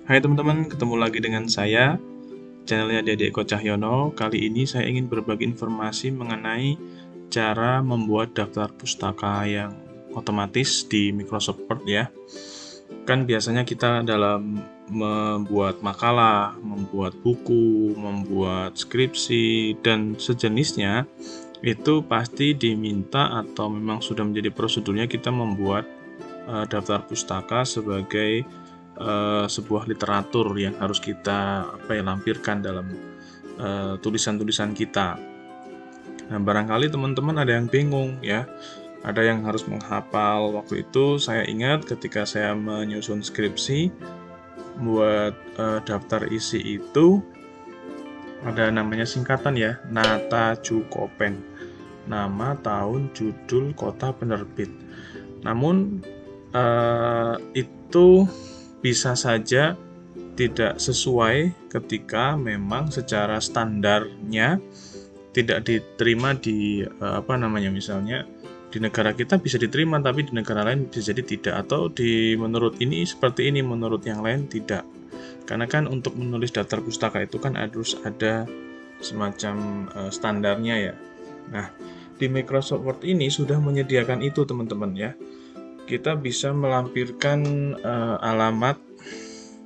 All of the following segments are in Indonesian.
Hai teman-teman, ketemu lagi dengan saya, channelnya Dede Eko Cahyono. Kali ini saya ingin berbagi informasi mengenai cara membuat daftar pustaka yang otomatis di Microsoft Word ya. Kan biasanya kita dalam membuat makalah, membuat buku, membuat skripsi, dan sejenisnya, itu pasti diminta atau memang sudah menjadi prosedurnya kita membuat daftar pustaka sebagai sebuah literatur yang harus kita lampirkan dalam tulisan-tulisan kita. Nah, barangkali teman-teman ada yang bingung ya, ada yang harus menghafal. Waktu itu saya ingat ketika saya menyusun skripsi, buat daftar isi itu ada namanya singkatan ya, Nata Cukopen, nama, tahun, judul, kota, penerbit. Namun itu bisa saja tidak sesuai ketika memang secara standarnya tidak diterima di misalnya di negara kita bisa diterima tapi di negara lain bisa jadi tidak, atau di menurut ini seperti ini, menurut yang lain tidak. Karena kan untuk menulis daftar pustaka itu kan harus ada semacam standarnya ya. Nah, di Microsoft Word ini sudah menyediakan itu teman-teman ya. Kita bisa melampirkan alamat,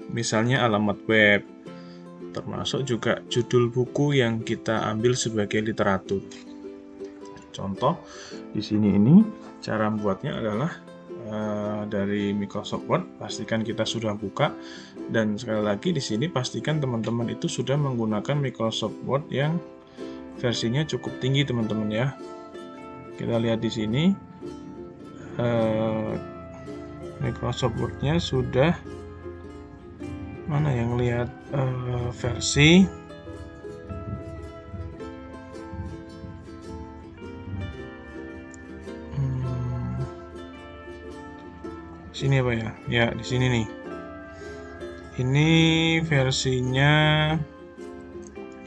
misalnya alamat web, termasuk juga judul buku yang kita ambil sebagai literatur. Contoh di sini ini cara membuatnya adalah dari Microsoft Word, pastikan kita sudah buka, dan sekali lagi di sini pastikan teman-teman itu sudah menggunakan Microsoft Word yang versinya cukup tinggi teman-teman ya. Kita lihat di sini Microsoft Word-nya sudah mana yang lihat versi sini apa ya? Ya, di sini nih. Ini versinya,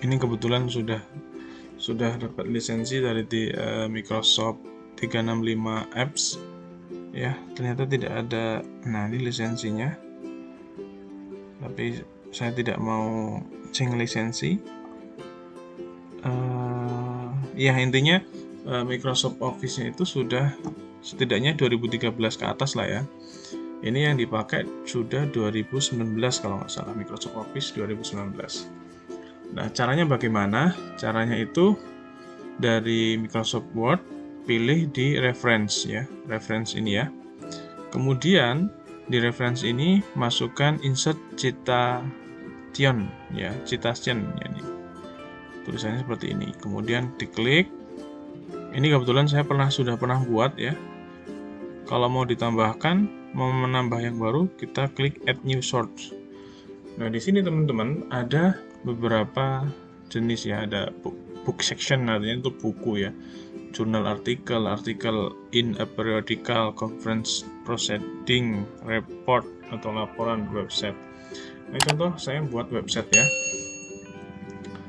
ini kebetulan sudah dapat lisensi dari Microsoft 365 Apps. Ya, ternyata tidak ada. Nah, ini lisensinya. Tapi saya tidak mau ceng lisensi. Ya, intinya Microsoft Office-nya itu sudah setidaknya 2013 ke atas lah ya. Ini yang dipakai sudah 2019 kalau nggak salah, Microsoft Office 2019. Nah, caranya bagaimana? Caranya itu dari Microsoft Word, pilih di reference ya, reference ini ya. Kemudian di reference ini masukkan insert citation ya, citation ya, ini tulisannya seperti ini. Kemudian diklik. Ini kebetulan saya sudah pernah buat ya. Kalau mau ditambahkan, mau menambah yang baru, kita klik add new source. Nah, di sini teman-teman ada beberapa jenis ya, ada book section, artinya itu buku ya, jurnal artikel, artikel in a periodical, conference proceeding, report atau laporan, website. Ini contoh saya buat website ya.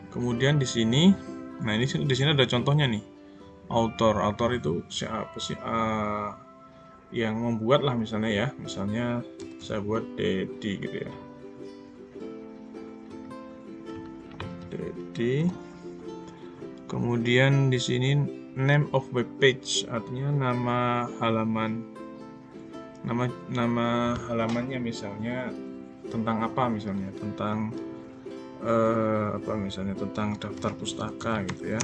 Kemudian di sini, nah ini di sini ada contohnya nih. Author itu siapa sih? Yang membuat lah misalnya ya. Misalnya saya buat Dedi gitu ya. Dedi. Kemudian di sini name of web page, artinya nama halaman, nama halamannya misalnya tentang apa, misalnya tentang misalnya tentang daftar pustaka gitu ya.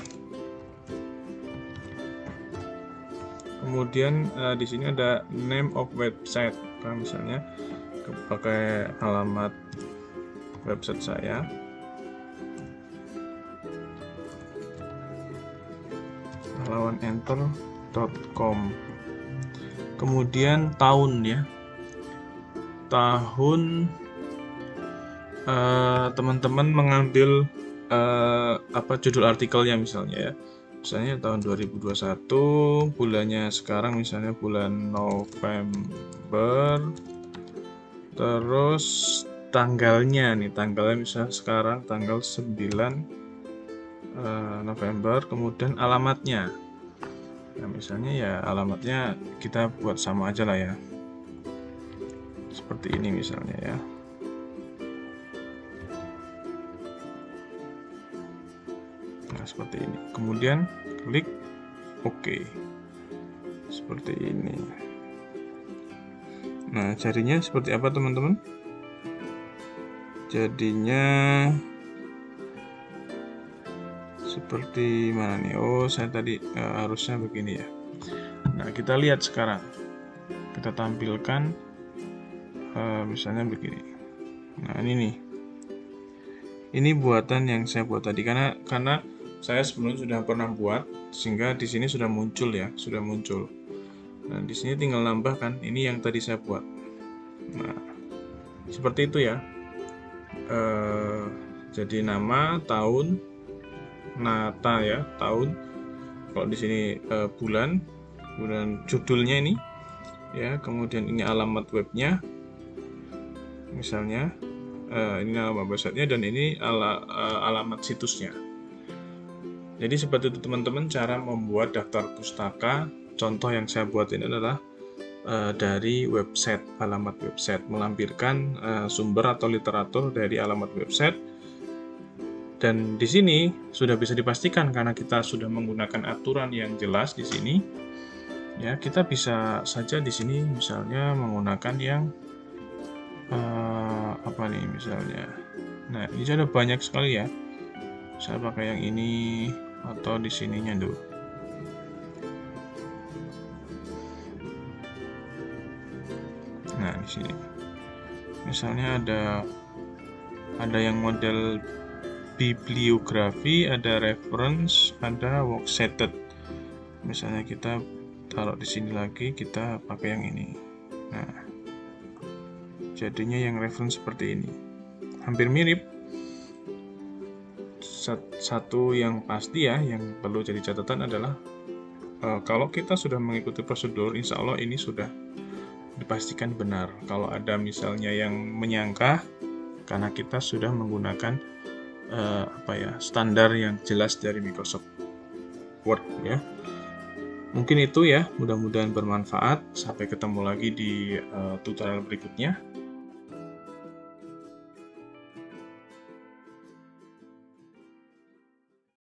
Kemudian di sini ada name of website, misalnya pakai alamat website saya. lawanenter.com. Kemudian tahun ya. Tahun teman-teman mengambil judul artikelnya misalnya ya. Misalnya tahun 2021, bulannya sekarang misalnya bulan November, terus tanggalnya misalnya sekarang tanggal 9 November, kemudian alamatnya. Nah, misalnya ya alamatnya kita buat sama aja lah ya. Seperti ini misalnya ya. Nah, seperti ini. Kemudian klik OK. Seperti ini. Nah, jadinya seperti apa teman-teman? Jadinya seperti mana nih? Oh, saya tadi harusnya begini ya. Nah, kita lihat sekarang. Kita tampilkan misalnya begini. Nah, ini nih. Ini buatan yang saya buat tadi karena saya sebelumnya sudah pernah buat sehingga di sini sudah muncul ya, sudah muncul. Nah, di sini tinggal nambahkan ini yang tadi saya buat. Nah, seperti itu ya. Jadi nama, tahun, nata ya, tahun. Kalau di sini bulan, kemudian judulnya ini ya, kemudian ini alamat webnya. Misalnya ini alamat websitenya dan ini alamat situsnya. Jadi seperti itu teman-teman cara membuat daftar pustaka. Contoh yang saya buat ini adalah dari website, alamat website, melampirkan sumber atau literatur dari alamat website. Dan di sini sudah bisa dipastikan karena kita sudah menggunakan aturan yang jelas di sini. Ya, kita bisa saja di sini misalnya menggunakan yang apa nih misalnya. Nah, ini ada banyak sekali ya. Saya pakai yang ini atau di sininya dulu. Nah, di sini. Misalnya ada yang model bibliografi, ada reference, ada works cited. Misalnya kita taruh di sini lagi, kita pakai yang ini. Nah, jadinya yang reference seperti ini. Hampir mirip. Satu yang pasti ya, yang perlu jadi catatan adalah kalau kita sudah mengikuti prosedur, insya Allah ini sudah dipastikan benar. Kalau ada misalnya yang menyangka, karena kita sudah menggunakan standar yang jelas dari Microsoft Word ya. Mungkin itu ya, mudah-mudahan bermanfaat. Sampai ketemu lagi di tutorial berikutnya.